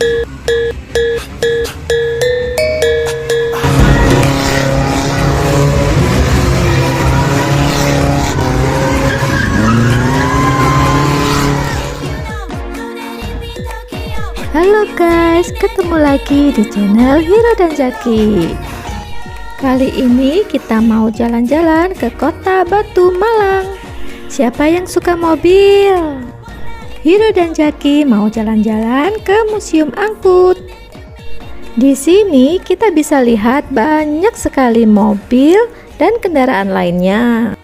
Halo guys, ketemu lagi di channel Hiro dan Zaki. Kali ini kita mau jalan-jalan ke kota Batu Malang. Siapa yang suka mobil? Hiro dan Zaki mau jalan-jalan ke Museum Angkut. Di sini kita bisa lihat banyak sekali mobil dan kendaraan lainnya.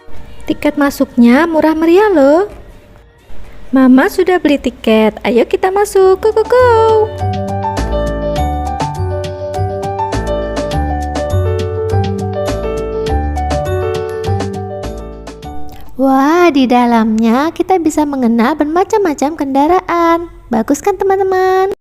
Tiket masuknya murah meriah loh. Mama sudah beli tiket, ayo kita masuk, go! Wah, di dalamnya kita bisa mengenal bermacam-macam kendaraan. Bagus kan teman-teman?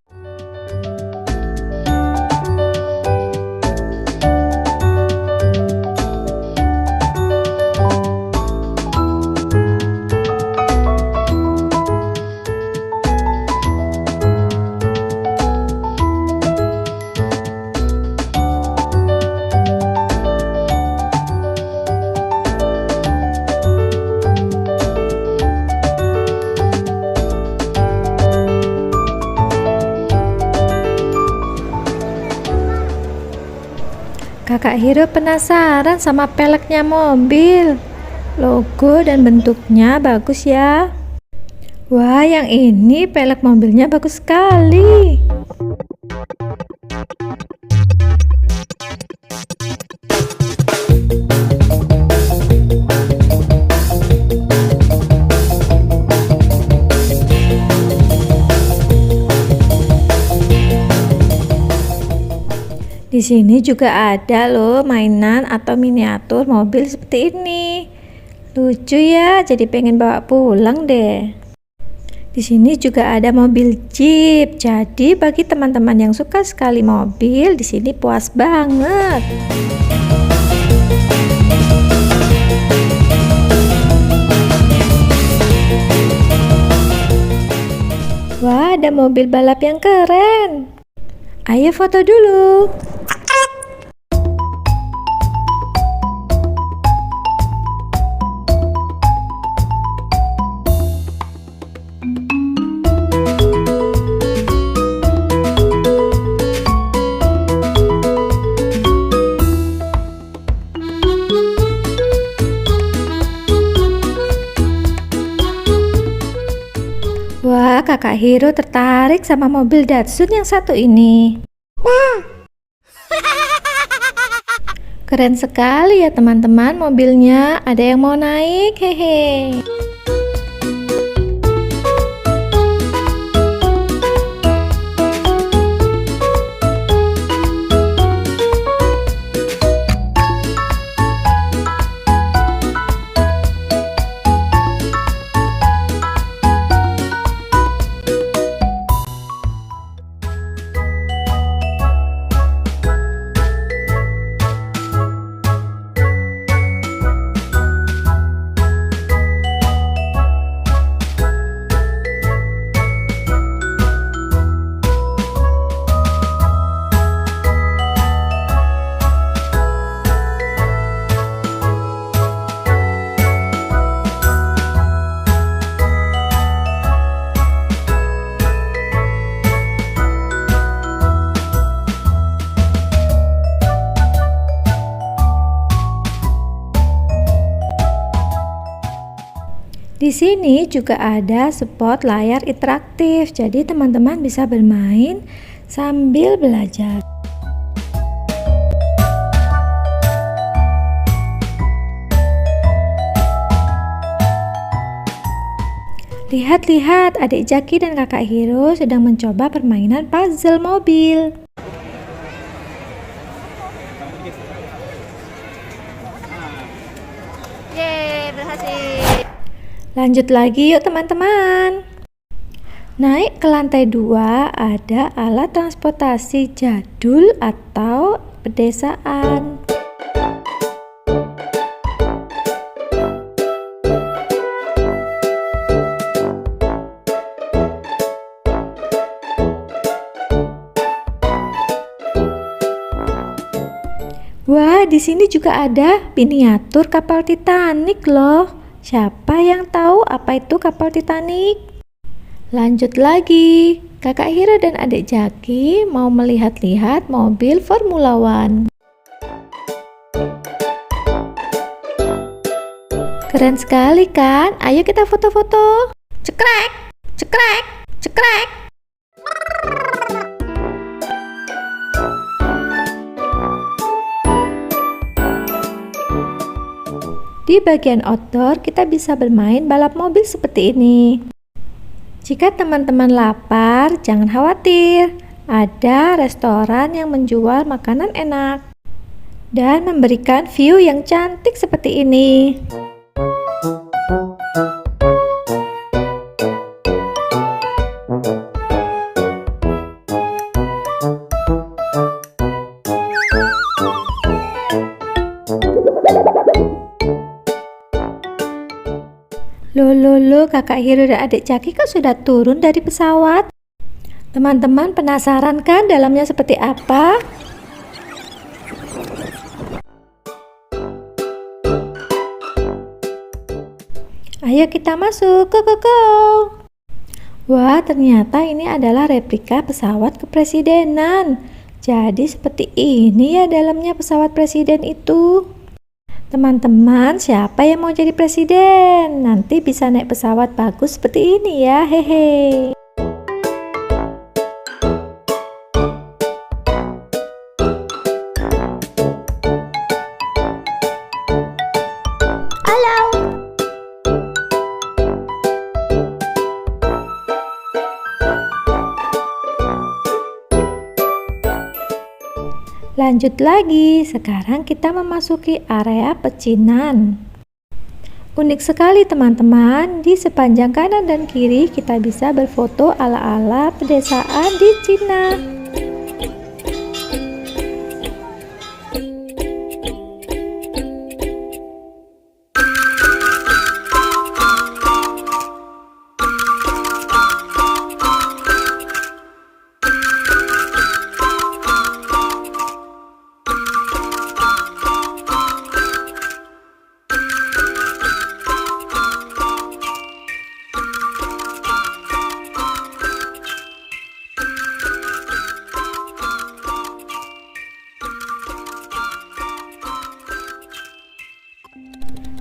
Kakak Hiro penasaran sama peleknya mobil. Logo dan bentuknya bagus ya. Wah, yang ini pelek mobilnya bagus sekali. Di sini juga ada loh mainan atau miniatur mobil seperti ini. Lucu ya, jadi pengen bawa pulang deh. Di sini juga ada mobil Jeep. Jadi bagi teman-teman yang suka sekali mobil, di sini puas banget. Wah, ada mobil balap yang keren. Ayo foto dulu. Wah, kakak Hiro tertarik sama mobil Datsun yang satu ini. Keren sekali ya teman-teman mobilnya. Ada yang mau naik? Hehe. Di sini juga ada spot layar interaktif, jadi teman-teman bisa bermain sambil belajar. Lihat-lihat, adik Zaki dan kakak Hiro sedang mencoba permainan puzzle mobil. Yeay, berhasil. Lanjut lagi yuk teman-teman. Naik ke lantai 2 ada alat transportasi jadul atau pedesaan. Wah, di sini juga ada miniatur kapal Titanic loh. Siapa yang tahu apa itu kapal Titanic? Lanjut lagi, Kakak Hira dan adik Jaki mau melihat-lihat mobil Formula One. Keren sekali kan? Ayo kita foto-foto. Cekrek, cekrek, cekrek. Di bagian outdoor, kita bisa bermain balap mobil seperti ini. Jika teman-teman lapar, jangan khawatir. Ada restoran yang menjual makanan enak dan memberikan view yang cantik seperti ini. Loh, Kakak Hiro dan adik Jaki kok sudah turun dari pesawat? Teman-teman penasaran kan dalamnya seperti apa? Ayo kita masuk, go! Wah, ternyata ini adalah replika pesawat kepresidenan. Jadi seperti ini ya dalamnya pesawat presiden itu. Teman-teman, siapa yang mau jadi presiden? Nanti bisa naik pesawat bagus seperti ini ya, hehe. Halo. Lanjut lagi, sekarang kita memasuki area pecinan. Unik sekali teman-teman, di sepanjang kanan dan kiri kita bisa berfoto ala-ala pedesaan di Cina.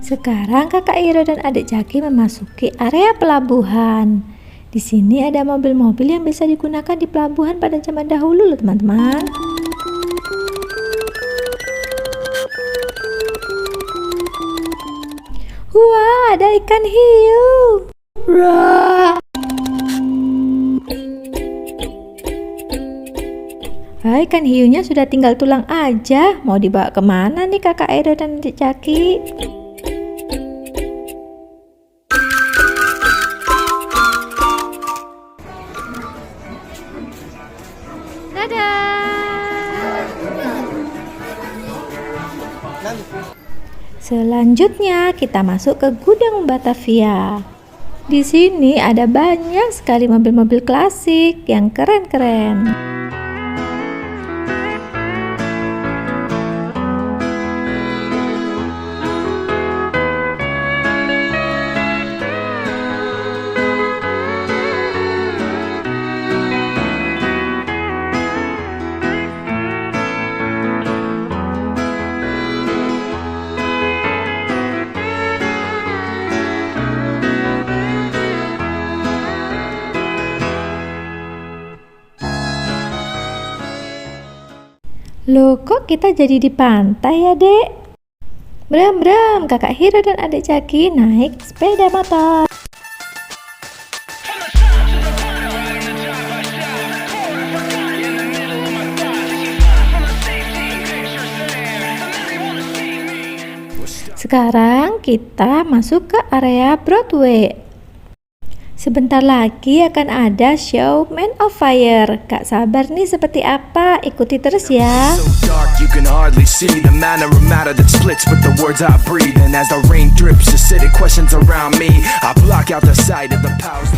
Sekarang Kakak Iro dan adik Jaki memasuki area pelabuhan. Di sini ada mobil-mobil yang bisa digunakan di pelabuhan pada zaman dahulu loh teman-teman. Wah, ada ikan hiu. Wah. Ikan hiunya sudah tinggal tulang aja. Mau dibawa kemana nih Kakak Iro dan adik Jaki? Selanjutnya kita masuk ke gudang Batavia. Di sini ada banyak sekali mobil-mobil klasik yang keren-keren. Loh, kok kita jadi di pantai ya, Dek? Bram, Kakak Hiro dan adik Jaki naik sepeda motor. Sekarang kita masuk ke area Broadway. Sebentar lagi akan ada show Man of Fire. Gak sabar nih seperti apa, ikuti terus ya. You can hardly see the manner of matter that splits with the words I breathe. And as the rain drips, acidic questions around me, I block out the sight of the powers.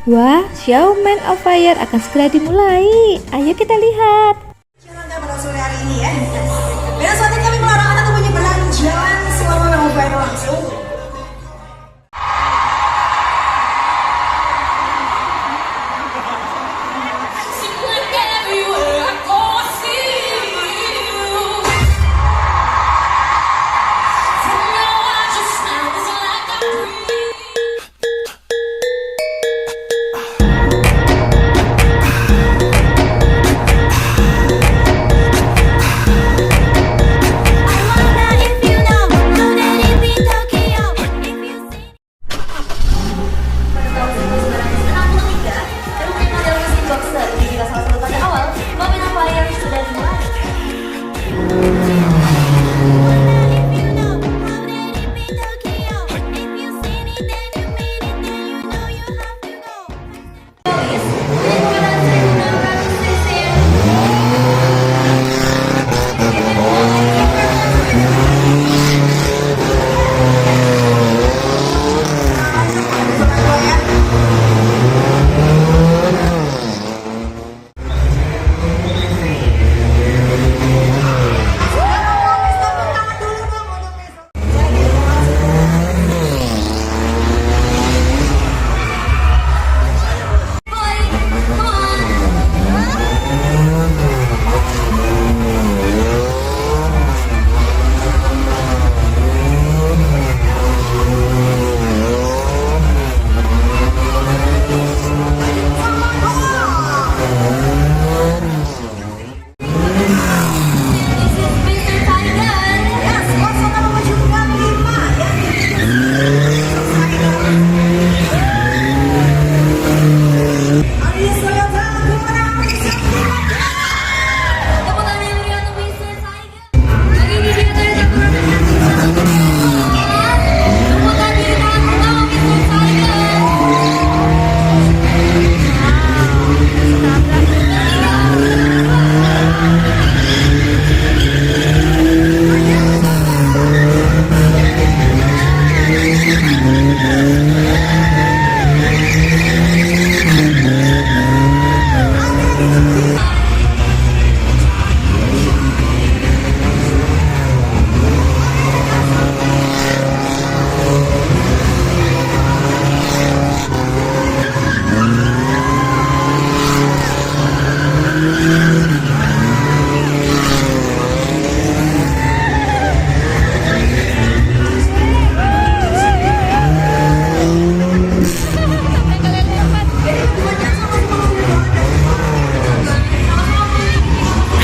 Wah, Show Man of Fire akan segera dimulai. Ayo kita lihat. Pada sore hari ini ya. Dan saat ini kami melarang Anda untuk menyeberang jalan selama Man of Fire langsung.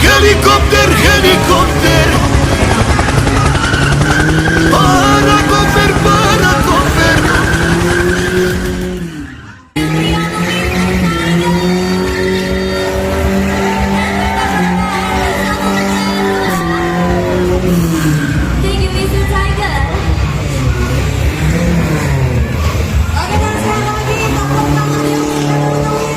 Helikopter, helikopter, parakoper, parakoper. Thank you, Mr. Tiger. Oke, dan sekali lagi tepuk tangan yang sudah memenuhi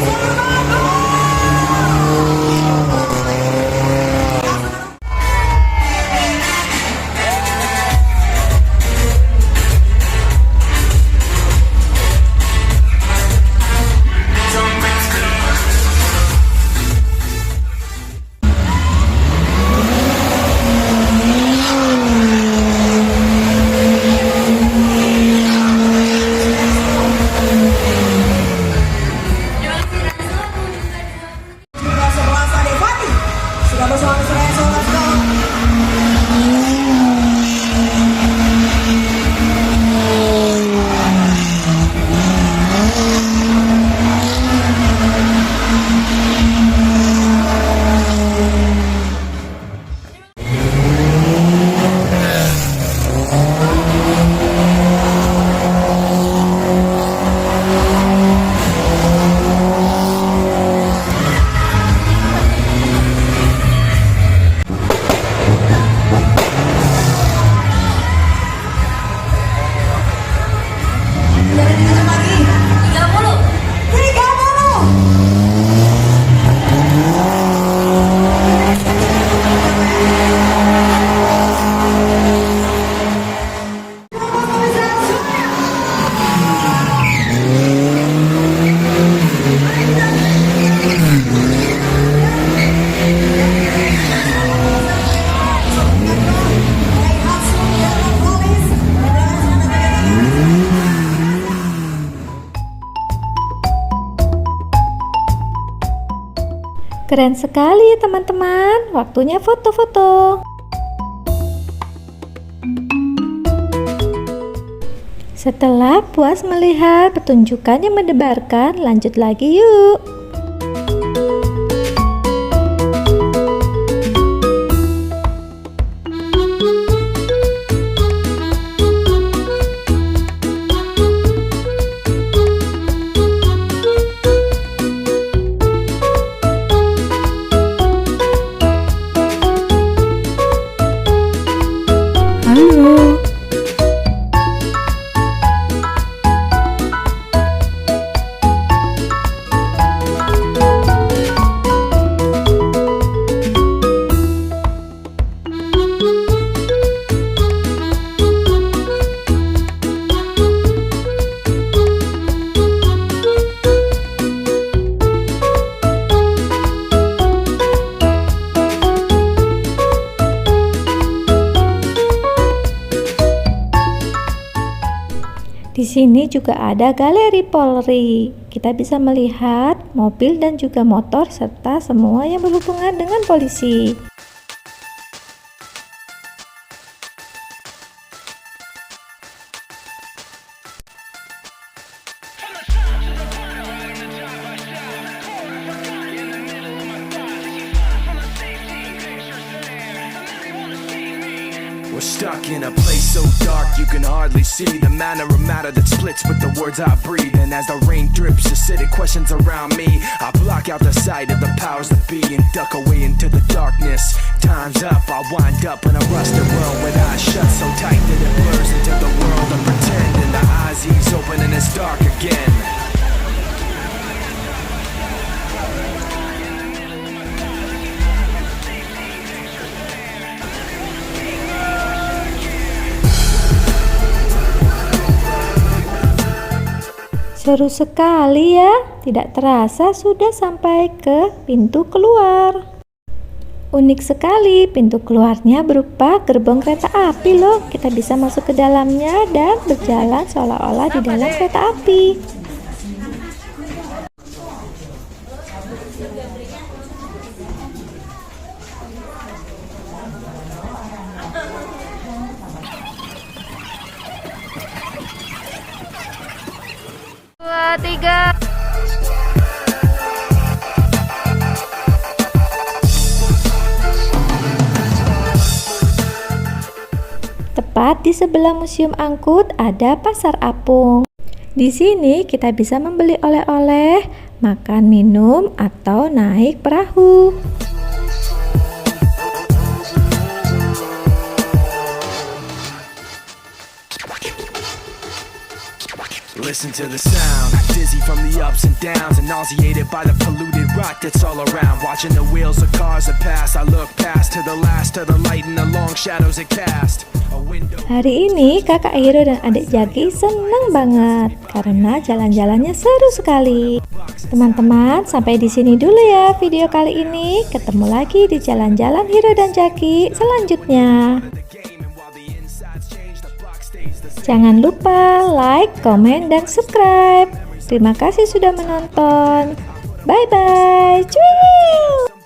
Keren sekali teman-teman, waktunya foto-foto. Setelah puas melihat pertunjukan yang mendebarkan, lanjut lagi yuk. Halo. Di sini juga ada galeri Polri. Kita bisa melihat mobil dan juga motor serta semua yang berhubungan dengan polisi. We're stuck in a place so dark you can hardly see the manner of matter that splits with the words I breathe. And as the rain drips, acidic questions around me, I block out the sight of the powers that be and duck away into the darkness. Time's up, I wind up in a rusted world with eyes shut so tight that it blurs into the world of pretend. And the eyes ease open and it's dark again. Seru sekali ya, tidak terasa sudah sampai ke pintu keluar. Unik sekali, pintu keluarnya berupa gerbong kereta api loh. Kita bisa masuk ke dalamnya dan berjalan seolah-olah di dalam kereta api. Dua, tiga. Tepat di sebelah Museum Angkut ada Pasar Apung. Di sini kita bisa membeli oleh-oleh, makan, minum, atau naik perahu. Listen to the sound, dizzy from the ups and downs and nauseated by the polluted rot that's all around. Watching the wheels of cars that pass, I look past to the last of the light and the long shadows it cast. Hari ini kakak Hiro dan adik Jaki senang banget karena jalan-jalannya seru sekali. Teman-teman, sampai di sini dulu ya video kali ini. Ketemu lagi di jalan-jalan Hiro dan Jaki selanjutnya. Jangan lupa like, komen, dan subscribe. Terima kasih sudah menonton. Bye-bye. Cuy!